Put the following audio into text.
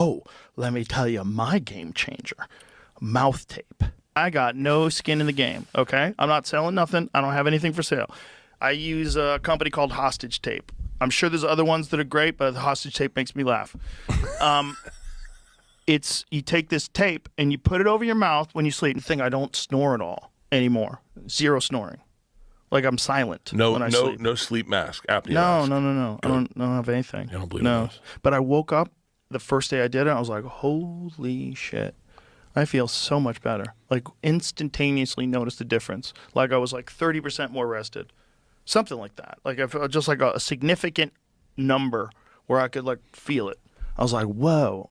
Oh, let me tell you my game changer. Mouth tape. I got no skin in the game, okay? I'm not selling nothing. I don't have anything for sale. I use a company called Hostage Tape. I'm sure there's other ones that are great, but the Hostage Tape makes me laugh. You take this tape and you put it over your mouth when you sleep. The thing, I don't snore at all anymore. Zero snoring. Like I'm silent when I sleep. No sleep mask, apnea No, mask. no. I don't have anything. I don't believe in those. But I woke up the first day I did it. I was like, holy shit. I feel so much better. Like instantaneously noticed the difference. Like I was like 30% more rested. Something like that. Like I felt just like a significant number where I could like feel it. I was like, whoa.